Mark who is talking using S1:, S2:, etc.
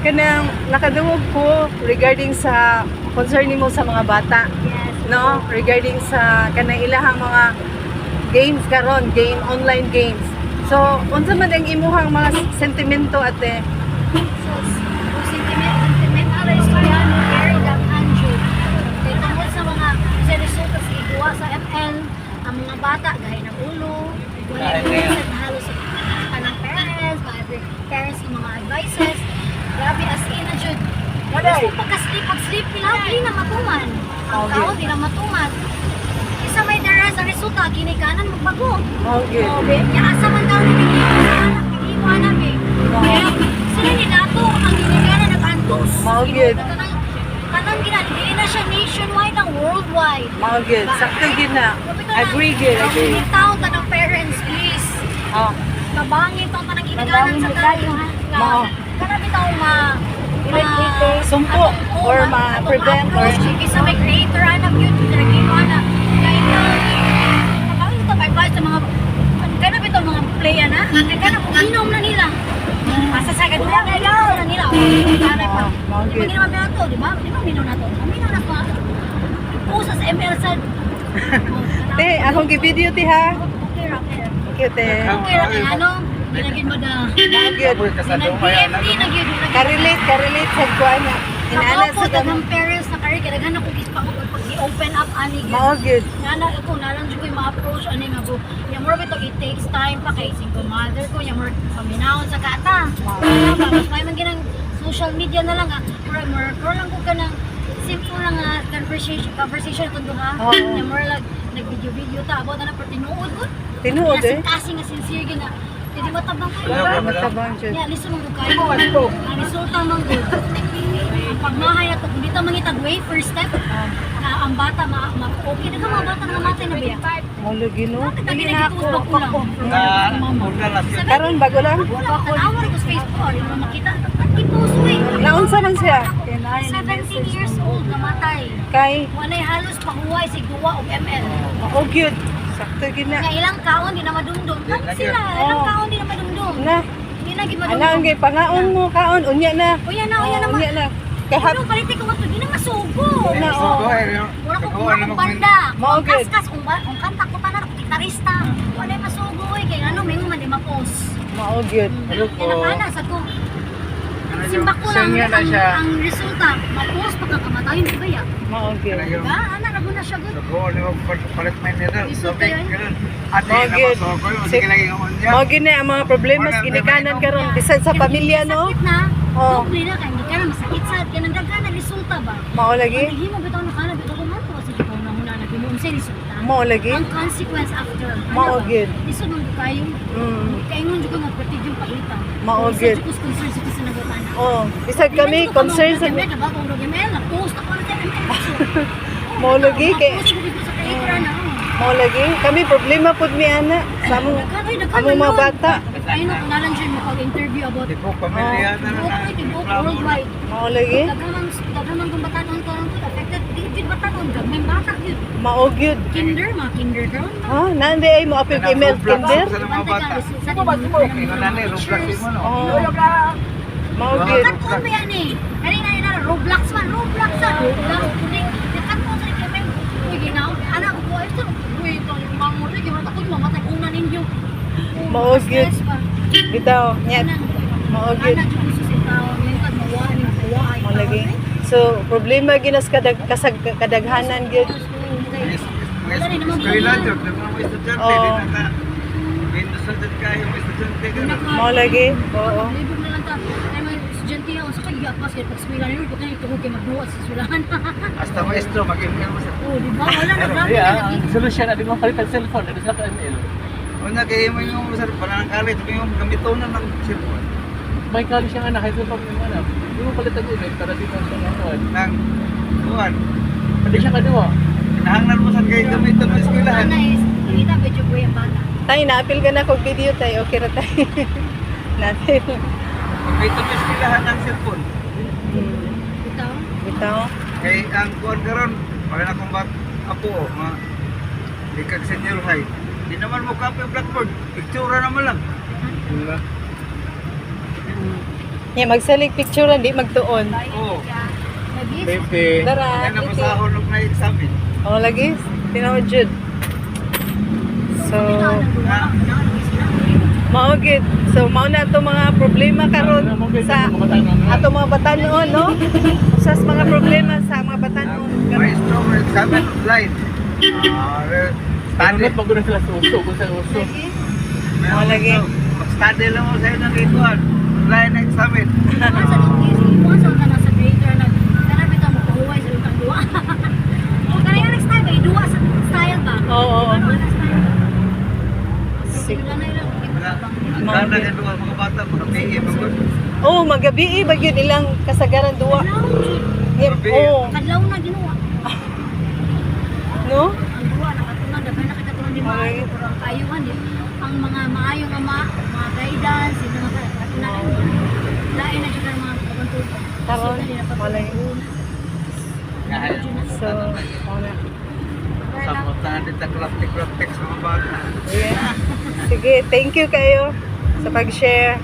S1: kanang nakadungog ko regarding sa concern mo sa mga bata.
S2: Yes.
S1: No, regarding sa kanang ilahang mga games karon, online games. So, unsa man ang imuhang mga sentimento ate?
S2: So, sentimental na istorya ni Gary Dang Anjo. Kaya tungkol sa mga resulta sa iguwa sa ML, ang mga bata, gaya ng ulo, wala yung halos sa kanang parents, mga parents yung mga advices. Grabe as in na jud. Gusto pag-sleep nila, hindi na matuman. Ang tao, hindi na matuman. Isa may dara sa resulta, kinikanan magbago.
S1: Okay.
S2: Kaya asa man daw naging namin. Kaya sila ni Dato, ang ginigana nag-antos.
S1: Maugid.
S2: Kanang ginagili na siya nationwide ang worldwide.
S1: Maugid. Sakto gid na. Agree gid. Agree.
S2: Taon ka ng parents, please.
S1: Oh.
S2: Kabangin taon ka ng ginaganan sa tayo. Kana bitaw
S1: Sumpo or ma-prevent or
S2: isa may creator anak yun, pinagino na. Kaya kabangin ito, may advice sa mga kana bitaw mga playa na. Kana kung inom na nila. Masasagad na nila. Para pa. Di ba ginawa na ito? Di ba? Di ba minum na ito? Minum na ito. Pusa sa ML sa...
S1: te, akong gi-video ti ha.
S2: Okay, okay.
S1: Okay, te.
S2: Okay, okay. Ano? Ginagin mo na.
S1: Good.
S2: Nag-DMT na yun.
S1: Ka-relate sa kuan na. Inaala
S2: Ako,
S1: sa
S2: daghang parents na kari, kaya ako ispa ko pag i-open up ani gyud.
S1: Mao good.
S2: Nana ako nalang jud ko ma-approach ani nga go. Ya more bito it takes time pa kay single mother ko, ya more paminawon sa kata. Mas may man ginang social media na lang more lang ko kanang simple lang conversation kun duha. Ya more like nag-video ta about na per tinuod ko.
S1: Tinuod eh.
S2: Kasi nga sincere gyud na. Hindi matabang kayo.
S1: Matabang jud.
S2: Ya, listen mo kayo. Ang resulta man good. Ang pagmahay na to, hindi ito mangitag way, first step. Na ang bata, okay na ka mga bata na matay na biya.
S1: Molo gino.
S2: Hindi na ako bakulang.
S1: Karon bago lang.
S2: Tanawa rin ko sa Facebook, hindi mo makita. Nag-post way.
S1: Naunsa man siya?
S2: 17 years old, namatay.
S1: Kay
S2: Walay halos pahuway sa guwa o ML.
S1: oh good. Sakto gid na.
S2: Nga ilang kaon, di na madumdum. Kami sila, ilang kaon, di na madumdum.
S1: Na.
S2: Hindi na gid
S1: Ana
S2: madumdum.
S1: ang pangaon mo kaon unya na.
S2: Uya na naman.
S1: Unya na. Kay hap
S2: Ano, palit ko mato, di na masugo.
S1: na oh.
S2: Wala ko kung banda.
S1: Mao
S2: Kung
S1: good.
S2: kaskas, kung kanta ko tanan ako gitarista. Wala masugo kay ano, may man di ma-post.
S1: Mao good.
S2: Kinakana sa ko. Simba ko lang ang resulta. Ma-post pagkakamatayin di ba ya?
S1: Mao good.
S2: Diba? Ana na na siya good.
S1: Mao gid na ang mga problema ginikanan karon bisan sa pamilya no.
S2: Sakit na.
S1: Oh.
S2: Doble na kay hindi ka na masakit sa kanang daghan resulta ba?
S1: Mao lagi.
S2: Himo bitaw na kana bitaw ko man to sige ko na huna na gimunsa resulta.
S1: Mao lagi.
S2: Ang consequence after.
S1: Mao good.
S2: Lisod mo kayo. Kaya ngon jud ko magpatid yung palitan.
S1: Mao good.
S2: Lisod ko concern sa sinagutan.
S1: Oh, bisag kami concern sa
S2: Kami ba kung email na post ako na sa
S1: mao lagi kay
S2: Post ko dito sa creator na.
S1: mao lagi kami problema pud mi ana sa among mga bata.
S2: Ayun ako nalang dyan mo pag-interview about tibok worldwide.
S1: Mao lagi.
S2: Daghaman kung batanon ko lang affected. Di batanon ka. May bata yun.
S1: Mao gyud.
S2: Kinder, mga kinder girl.
S1: Ha, nandi ay mo apil email kinder. Oh. Mao gyud.
S2: Katon ba yan eh? Kanina yun na, Roblox man. Roblox sa Roblox. Katon ko sa ikaw. Uy, ginaw. Anak ko, ito. Uy, ito. Yung mga muli. Gimana ko yung mamatay una ninyo.
S1: Mao gyud. Bitaw, nya. Mao gyud.
S2: Anak ko sa tao. Yung kadmawaan, yung kawaan.
S1: Mao lagi. So, problema ginas kadaghanan gyud. Mao lagi. Oo.
S2: Libog na lang ta. Ay may estudyante ako sa kagapas kaya pag eskwela niyo pag ito ko kay magbuhat sa eskwelahan.
S3: Hasta maestro, mag-email mo sa...
S2: Oh, di ba? Wala na grabe
S4: Yeah,
S2: na
S4: ang solusyon na di mo palit ang cellphone, ito sa ML.
S3: Una, kaya mo yung sa panang kalit, yung gamitonan ng cellphone.
S4: May kali siya nga na, kahit pa yung anak. Di mo palit ang email para di mo siya ngayon.
S3: Nang, tuwan,
S4: Hindi siya kaduwa.
S3: nahanglan mo sa kayo gamiton ng eskwelahan.
S2: Ana is kita medyo po yung bata.
S1: Tay, naapil ka na kog video tay. Okay ra tay. Natin.
S3: Gamiton ng eskwelahan ng cellphone.
S2: Ito.
S1: Bitaw.
S3: Kay ang kuwan karon, pala na kong apo, mga likag senior high. Di naman mo copy ang blackboard, picture naman lang.
S1: Yeah, magsalig picture lang, di magtuon.
S3: Oo.
S4: Baby.
S1: Dara,
S3: Yan ang
S1: iti.
S3: masahol nung na-examine.
S1: Oh, lagi. Tinawad jud. So, mao gid. So, mao na ato mga problema karon sa ato mga batanon, no? Sa mga problema sa mga batanon.
S3: Maestro, examine online. Study.
S4: Tanot pag guna sila sa uso, kung sa uso.
S1: Oh, lagi.
S3: Mag-study lang mo sa inyo ng ituan. Online na examine.
S1: Oo.
S3: Ang ganda ng mga bata, mga PE, mga
S1: Oh, magabi ba yun ilang kasagaran duwa? Oh,
S2: Kadlaw na ginawa.
S1: no?
S2: Ang duwa nakatunan daghan na katulong di maayo pero ang kayuhan di ang mga maayong ama, mga guidance, yung mga katunan. Lain na jud ang mga kabantugan.
S1: Karon, wala yun. So, wala.
S3: Sapuntahan din sa klaptik-klaptik sa mga bata.
S1: Yeah. Sige, thank you kayo sa pag-share.